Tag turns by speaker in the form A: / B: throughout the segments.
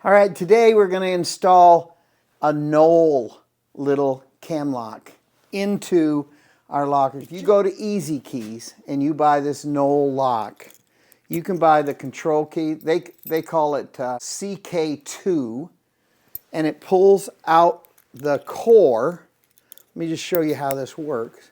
A: All right, today we're going to install a knoll little cam lock into our locker. If you go to Easy Keys and you buy this knoll lock, you can buy the control key. They call it CK2, and it pulls out the core. Let me just show you how this works.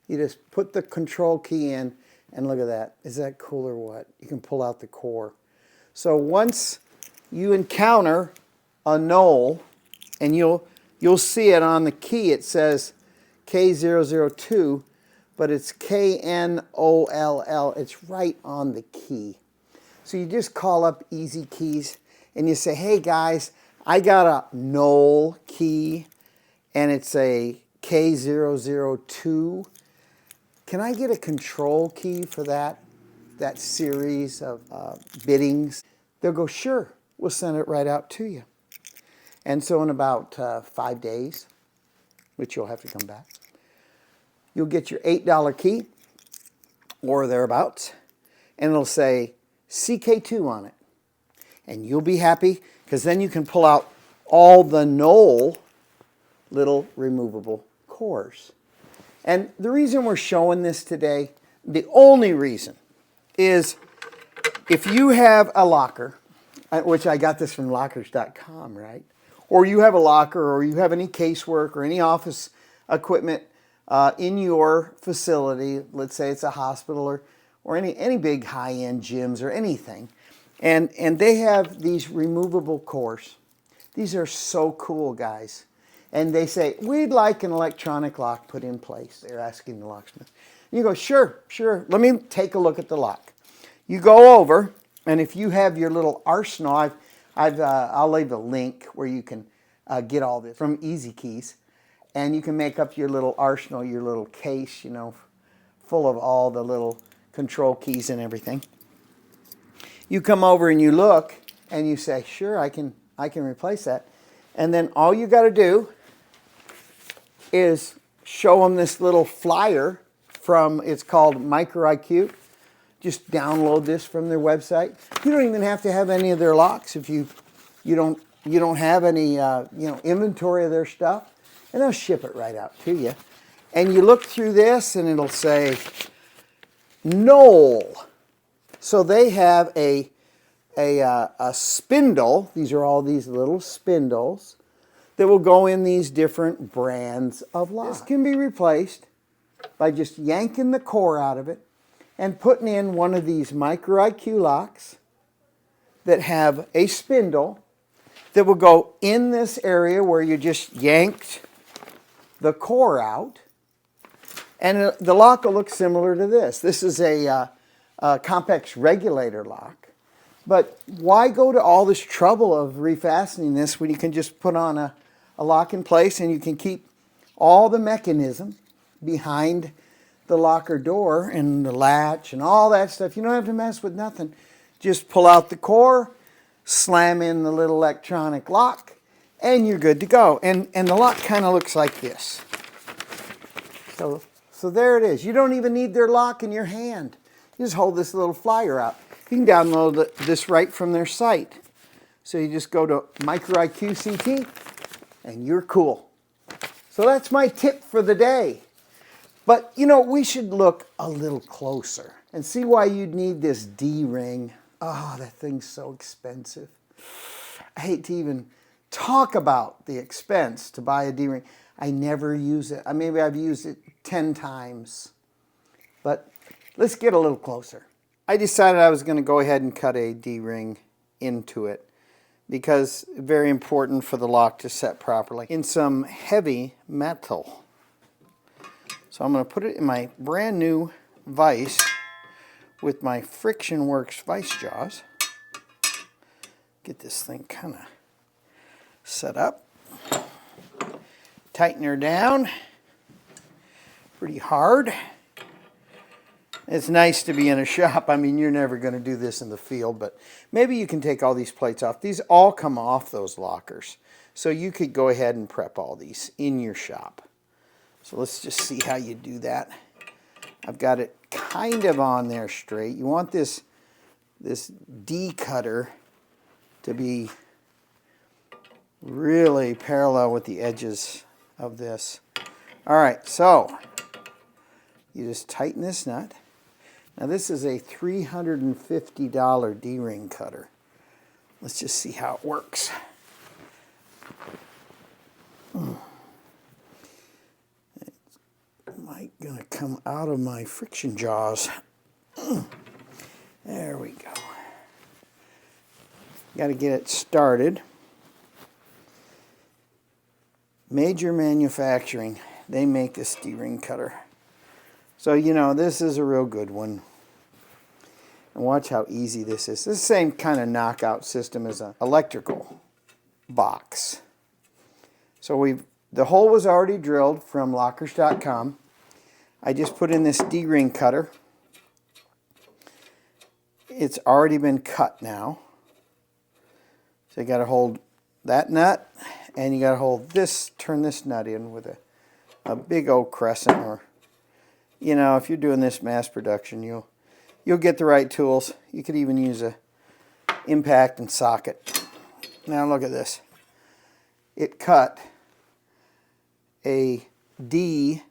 A: You just put the control key in, and look at that. Is that cool or what? You can pull out the core. So once you encounter a knoll, and you'll see it on the key. It says K002, but it's KNOLL. It's right on the key. So you just call up Easy Keys and you say, hey guys, I got a knoll key and it's a K002. Can I get a control key for that series of biddings? They'll go, sure, we'll send it right out to you. And so in about 5 days, which you'll have to come back, you'll get your $8 key or thereabouts, and it'll say CK2 on it. And you'll be happy because then you can pull out all the knoll little removable cores. And the reason we're showing this today, the only reason, is if you have a locker, which I got this from lockers.com, right? Or you have a locker, or you have any casework or any office equipment in your facility. Let's say it's a hospital or any big high-end gyms or anything. And they have these removable cores. These are so cool, guys. And they say, we'd like an electronic lock put in place. They're asking the locksmith. And you go, sure, let me take a look at the lock. You go over, and if you have your little arsenal, I'll leave a link where you can get all this from Easy Keys, and you can make up your little arsenal, your little case, you know, full of all the little control keys and everything. You come over and you look, and you say, sure, I can replace that. And then all you got to do is show them this little flyer from, it's called Amityke. Just download this from their website. You don't even have to have any of their locks if you don't have any inventory of their stuff, and they'll ship it right out to you. And you look through this, and it'll say knoll. So they have a spindle. These are all these little spindles that will go in these different brands of locks. This can be replaced by just yanking the core out of it and putting in one of these Amityke locks that have a spindle that will go in this area where you just yanked the core out. And the lock will look similar to this. This is a complex regulator lock. But why go to all this trouble of refastening this when you can just put on a lock in place and you can keep all the mechanism behind the locker door and the latch and all that stuff. You don't have to mess with nothing. Just pull out the core, slam in the little electronic lock, and you're good to go. And the lock kind of looks like this. So there it is. You don't even need their lock in your hand. You just hold this little flyer out. You can download this right from their site. So you just go to Amityke CT, and you're cool. So that's my tip for the day. But, you know, we should look a little closer and see why you'd need this D-ring. Oh, that thing's so expensive. I hate to even talk about the expense to buy a D-ring. I never use it. Maybe I've used it 10 times. But let's get a little closer. I decided I was going to go ahead and cut a D-ring into it because it's very important for the lock to set properly in some heavy metal. So I'm going to put it in my brand new vise with my Friction Works vise jaws. Get this thing kind of set up. Tighten her down pretty hard. It's nice to be in a shop. I mean, you're never going to do this in the field, but maybe you can take all these plates off. These all come off those lockers. So you could go ahead and prep all these in your shop. So let's just see how you do that. I've got it kind of on there straight. You want this D cutter to be really parallel with the edges of this. All right, so you just tighten this nut. Now this is a $350 D-ring cutter. Let's just see how it works. It's gonna come out of my friction jaws. There we go. Got to get it started. Major Manufacturing, they make this D-ring cutter. So, you know, this is a real good one. And watch how easy this is. This is the same kind of knockout system as an electrical box. So the hole was already drilled from lockers.com. I just put in this D-ring cutter. It's already been cut now. So you got to hold that nut, and you got to hold this, turn this nut in with a big old crescent, or, you know, if you're doing this mass production, you'll get the right tools. You could even use a impact and socket. Now look at this. It cut a D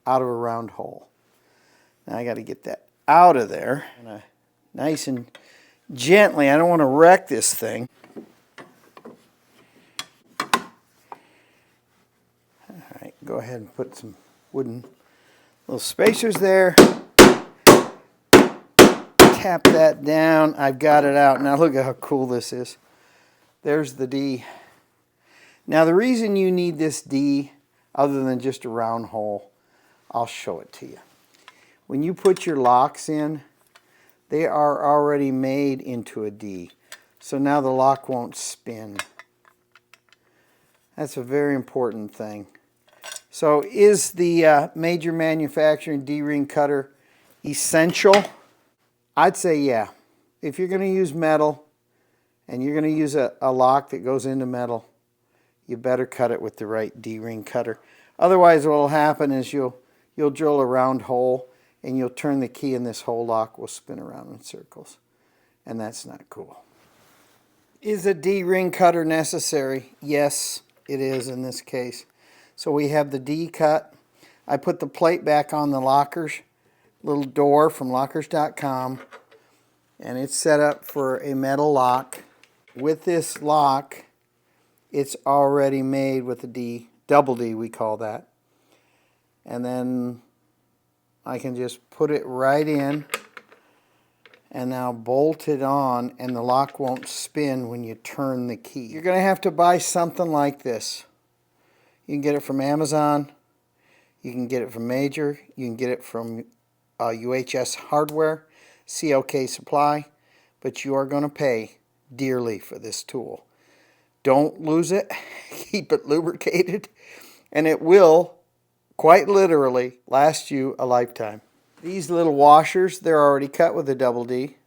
A: out of a round hole. Now I got to get that out of there. Nice and gently. I don't want to wreck this thing. All right, go ahead and put some wooden little spacers there. Tap that down. I've got it out. Now look at how cool this is. There's the D. Now the reason you need this D, other than just a round hole, I'll show it to you. When you put your locks in, they are already made into a D. So now the lock won't spin. That's a very important thing. So is the Major Manufacturing D-ring cutter essential? I'd say yeah. If you're going to use metal and you're going to use a lock that goes into metal, you better cut it with the right D-ring cutter. Otherwise what will happen is you'll drill a round hole and you'll turn the key and this whole lock will spin around in circles. And that's not cool. Is a D-ring cutter necessary? Yes, it is in this case. So we have the D cut. I put the plate back on the lockers, little door from lockers.com, and it's set up for a metal lock. With this lock, it's already made with a D, double D we call that. And then I can just put it right in and now bolt it on, and the lock won't spin when you turn the key. You're going to have to buy something like this. You can get it from Amazon. You can get it from Major. You can get it from UHS Hardware, CLK Supply. But you are going to pay dearly for this tool. Don't lose it. Keep it lubricated. And it will, quite literally, last you a lifetime. These little washers, they're already cut with a double D.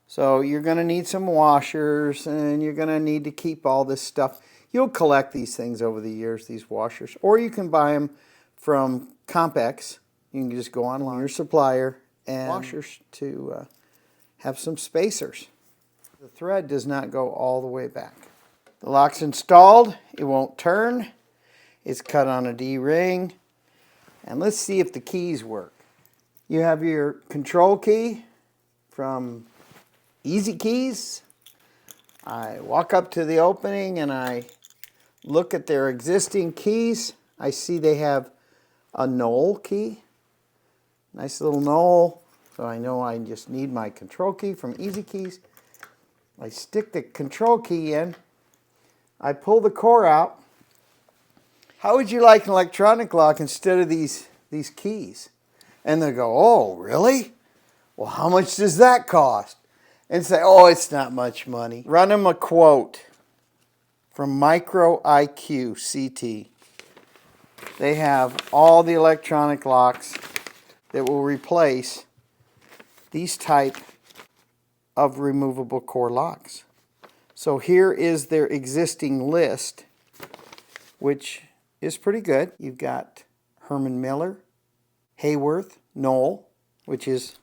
A: So you're going to need some washers, and you're going to need to keep all this stuff. You'll collect these things over the years, these washers. Or you can buy them from Compex. You can just go online, your supplier, and washers to have some spacers. The thread does not go all the way back. The lock's installed. It won't turn. It's cut on a D-ring. And let's see if the keys work. You have your control key from Easy Keys. I walk up to the opening and I look at their existing keys. I see they have a knoll key. Nice little knoll. So I know I just need my control key from Easy Keys. I stick the control key in. I pull the core out. How would you like an electronic lock instead of these keys? And they go, oh, really? Well, how much does that cost? And say, oh, it's not much money. Run them a quote from Micro IQ CT. They have all the electronic locks that will replace these type of removable core locks. So here is their existing list, which is pretty good. You've got Herman Miller, Hayworth, Knoll, which is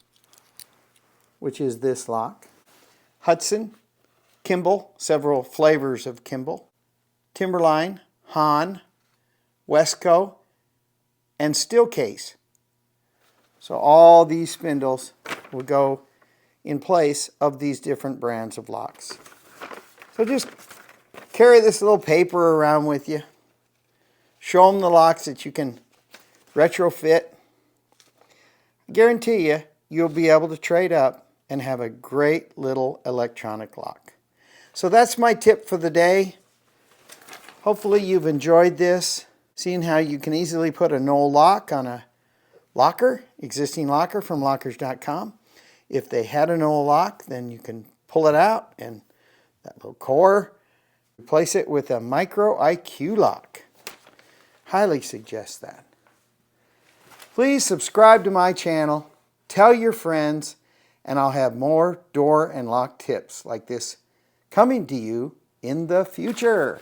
A: this lock, Hudson, Kimball, several flavors of Kimball, Timberline, Hahn, Wesco, and Steelcase. So all these spindles will go in place of these different brands of locks. So just carry this little paper around with you. Show them the locks that you can retrofit. I guarantee you, you'll be able to trade up and have a great little electronic lock. So that's my tip for the day. Hopefully you've enjoyed this, seeing how you can easily put a no lock on a locker, existing locker from lockers.com. If they had a no lock, then you can pull it out and that little core, replace it with a micro IQ lock. Highly suggest that. Please subscribe to my channel, tell your friends, and I'll have more door and lock tips like this coming to you in the future.